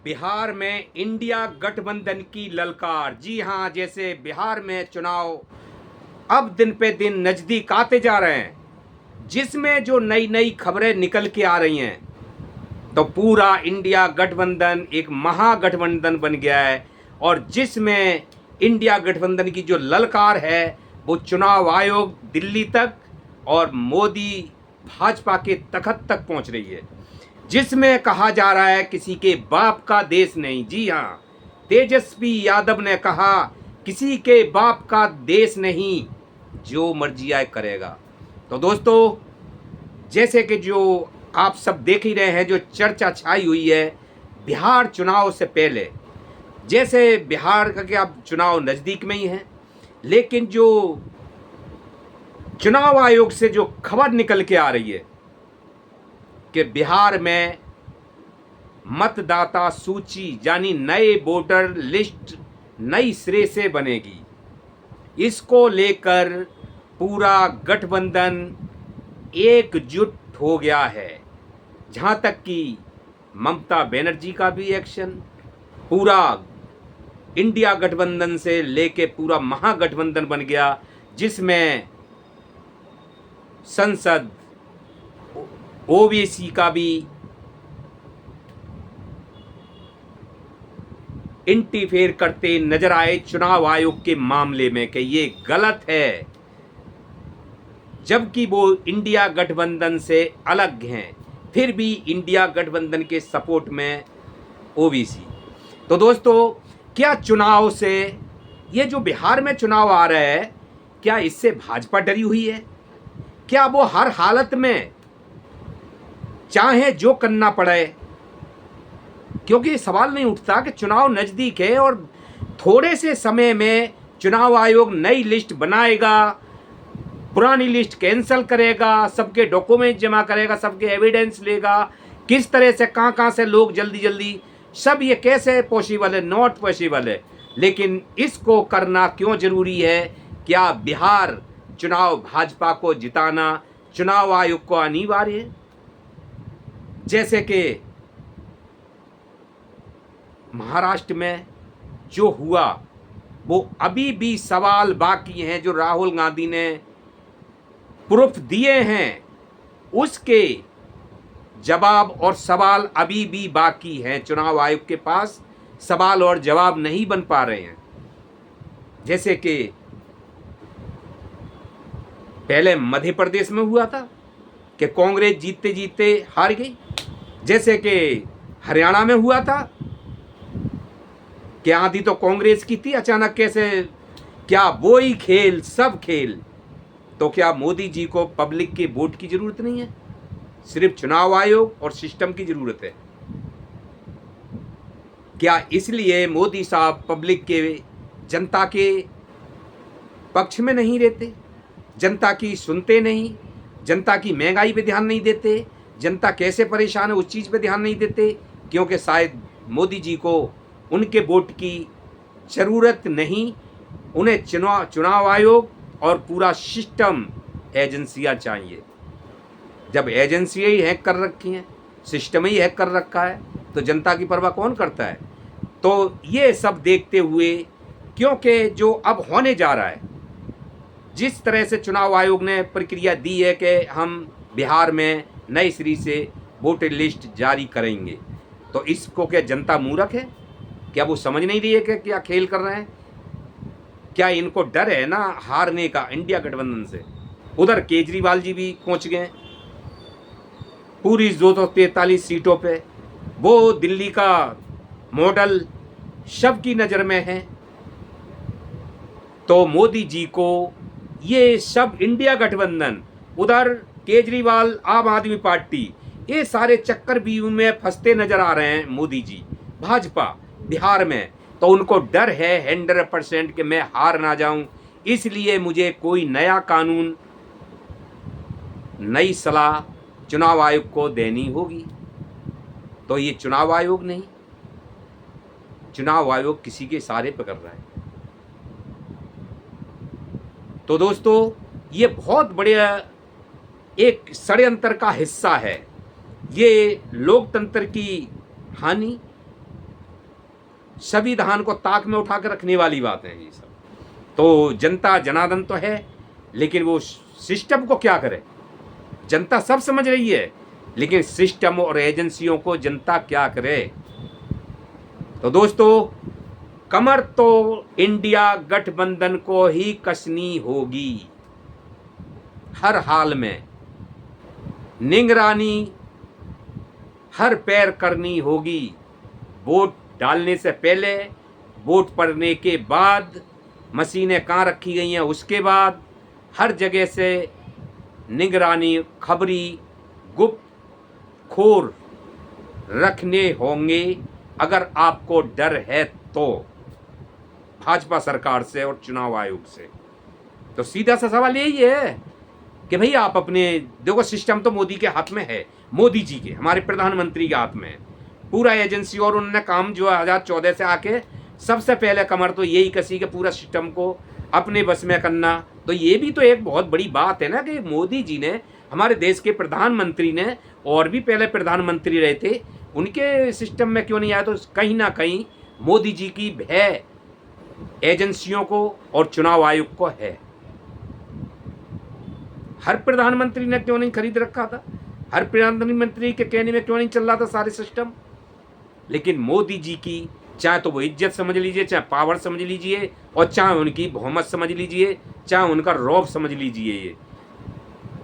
बिहार में इंडिया गठबंधन की ललकार। जी हाँ, जैसे बिहार में चुनाव अब दिन पे दिन नजदीक आते जा रहे हैं, जिसमें जो नई नई खबरें निकल के आ रही हैं, तो पूरा इंडिया गठबंधन एक महागठबंधन बन गया है। और जिसमें इंडिया गठबंधन की जो ललकार है वो चुनाव आयोग दिल्ली तक और मोदी भाजपा के तखत तक पहुंच रही है, जिसमें कहा जा रहा है किसी के बाप का देश नहीं। जी हाँ, तेजस्वी यादव ने कहा किसी के बाप का देश नहीं, जो मर्जी आए करेगा। तो दोस्तों, जैसे कि जो आप सब देख ही रहे हैं, जो चर्चा छाई हुई है बिहार चुनाव से पहले, जैसे बिहार का क्या चुनाव नज़दीक में ही है, लेकिन जो चुनाव आयोग से जो खबर निकल के आ रही है कि बिहार में मतदाता सूची यानी नए वोटर लिस्ट नई सिरे से बनेगी, इसको लेकर पूरा गठबंधन एकजुट हो गया है। जहाँ तक कि ममता बनर्जी का भी एक्शन, पूरा इंडिया गठबंधन से लेके पूरा महागठबंधन बन गया, जिसमें संसद ओबीसी का भी इंटरफेयर करते नजर आए चुनाव आयोग के मामले में कि ये गलत है, जबकि वो इंडिया गठबंधन से अलग हैं, फिर भी इंडिया गठबंधन के सपोर्ट में ओबीसी। तो दोस्तों, क्या चुनाव से ये जो बिहार में चुनाव आ रहा है, क्या इससे भाजपा डरी हुई है? क्या वो हर हालत में चाहे जो करना पड़े? क्योंकि सवाल नहीं उठता कि चुनाव नज़दीक है और थोड़े से समय में चुनाव आयोग नई लिस्ट बनाएगा, पुरानी लिस्ट कैंसिल करेगा, सबके डॉक्यूमेंट जमा करेगा, सबके एविडेंस लेगा, किस तरह से कहाँ से लोग जल्दी जल्दी, सब ये कैसे पॉसिबल है? नॉट पॉसिबल है। लेकिन इसको करना क्यों ज़रूरी है? क्या बिहार चुनाव भाजपा को जिताना चुनाव आयोग को अनिवार्य है? जैसे कि महाराष्ट्र में जो हुआ, वो अभी भी सवाल बाकी हैं, जो राहुल गांधी ने प्रूफ दिए हैं उसके जवाब और सवाल अभी भी बाकी हैं। चुनाव आयोग के पास सवाल और जवाब नहीं बन पा रहे हैं। जैसे कि पहले मध्य प्रदेश में हुआ था कि कांग्रेस जीतते जीतते हार गई, जैसे कि हरियाणा में हुआ था कि आधी तो कांग्रेस की थी, अचानक कैसे, क्या वो ही खेल सब खेल? तो क्या मोदी जी को पब्लिक के वोट की जरूरत नहीं है, सिर्फ चुनाव आयोग और सिस्टम की जरूरत है? क्या इसलिए मोदी साहब पब्लिक के, जनता के पक्ष में नहीं रहते? जनता की सुनते नहीं? जनता की महंगाई पे ध्यान नहीं देते? जनता कैसे परेशान है उस चीज़ पे ध्यान नहीं देते? क्योंकि शायद मोदी जी को उनके वोट की ज़रूरत नहीं, उन्हें चुनाव आयोग और पूरा सिस्टम, एजेंसियां चाहिए। जब एजेंसियां ही हैक कर रखी हैं, सिस्टम ही हैक कर रखा है, तो जनता की परवाह कौन करता है? तो ये सब देखते हुए, क्योंकि जो अब होने जा रहा है, जिस तरह से चुनाव आयोग ने प्रक्रिया दी है कि हम बिहार में नई सिरे से वोटर लिस्ट जारी करेंगे, तो इसको क्या जनता मूर्ख है? क्या वो समझ नहीं रही है कि क्या खेल कर रहे हैं? क्या इनको डर है ना हारने का इंडिया गठबंधन से? उधर केजरीवाल जी भी पहुंच गए पूरी 243 सीटों पे, वो दिल्ली का मॉडल सबकी नज़र में है। तो मोदी जी को ये सब इंडिया गठबंधन, उधर केजरीवाल आम आदमी पार्टी, ये सारे चक्कर भी में फंसते नजर आ रहे हैं मोदी जी, भाजपा बिहार में। तो उनको डर है 100% कि मैं हार ना जाऊं, इसलिए मुझे कोई नया कानून, नई सलाह चुनाव आयोग को देनी होगी। तो ये चुनाव आयोग नहीं, चुनाव आयोग किसी के इशारे पर कर रहा है। तो दोस्तों, ये बहुत बढ़िया एक षड्यंत्र का हिस्सा है। ये लोकतंत्र की हानि, संविधान को ताक में उठा कर रखने वाली बात है ये सब। तो जनता जनार्दन तो है, लेकिन वो सिस्टम को क्या करे? जनता सब समझ रही है, लेकिन सिस्टम और एजेंसियों को जनता क्या करे? तो दोस्तों, कमर तो इंडिया गठबंधन को ही कसनी होगी हर हाल में। निगरानी हर पैर करनी होगी, वोट डालने से पहले, वोट पड़ने के बाद, मशीनें कहाँ रखी गई हैं उसके बाद, हर जगह से निगरानी, खबरी, गुप्त खोर रखने होंगे अगर आपको डर है तो, भाजपा सरकार से और चुनाव आयोग से। तो सीधा सा सवाल यही है कि भाई आप अपने, देखो सिस्टम तो मोदी के हाथ में है, मोदी जी के, हमारे प्रधानमंत्री के हाथ में है पूरा एजेंसी, और उन्होंने काम जो 2014 से आके सबसे पहले कमर तो यही कसी के पूरा सिस्टम को अपने बस में करना। तो ये भी तो एक बहुत बड़ी बात है ना कि मोदी जी ने, हमारे देश के प्रधानमंत्री ने, और भी पहले प्रधानमंत्री रहे थे, उनके सिस्टम में क्यों नहीं आया? तो कहीं ना कहीं मोदी जी की भय एजेंसियों को और चुनाव आयोग को है। हर प्रधानमंत्री ने क्यों नहीं खरीद रखा था? हर प्रधानमंत्री के कहने में क्यों नहीं चल रहा था सारे सिस्टम? लेकिन मोदी जी की, चाहे तो वो इज्जत समझ लीजिए, चाहे पावर समझ लीजिए, और चाहे उनकी बहुमत समझ लीजिए, चाहे उनका रौब समझ लीजिए, ये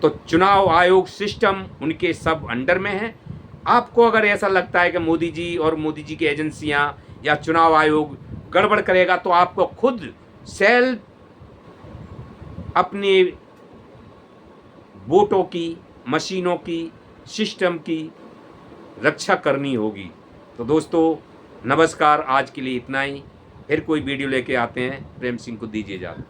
तो चुनाव आयोग सिस्टम उनके सब अंडर में है। आपको अगर ऐसा लगता है कि मोदी जी और मोदी जी की एजेंसियां या चुनाव आयोग गड़बड़ करेगा, तो आपको खुद सेल्फ अपने वोटों की, मशीनों की, सिस्टम की रक्षा करनी होगी। तो दोस्तों नमस्कार, आज के लिए इतना ही। फिर कोई वीडियो लेके आते हैं। प्रेम सिंह को दीजिए इजाज़त।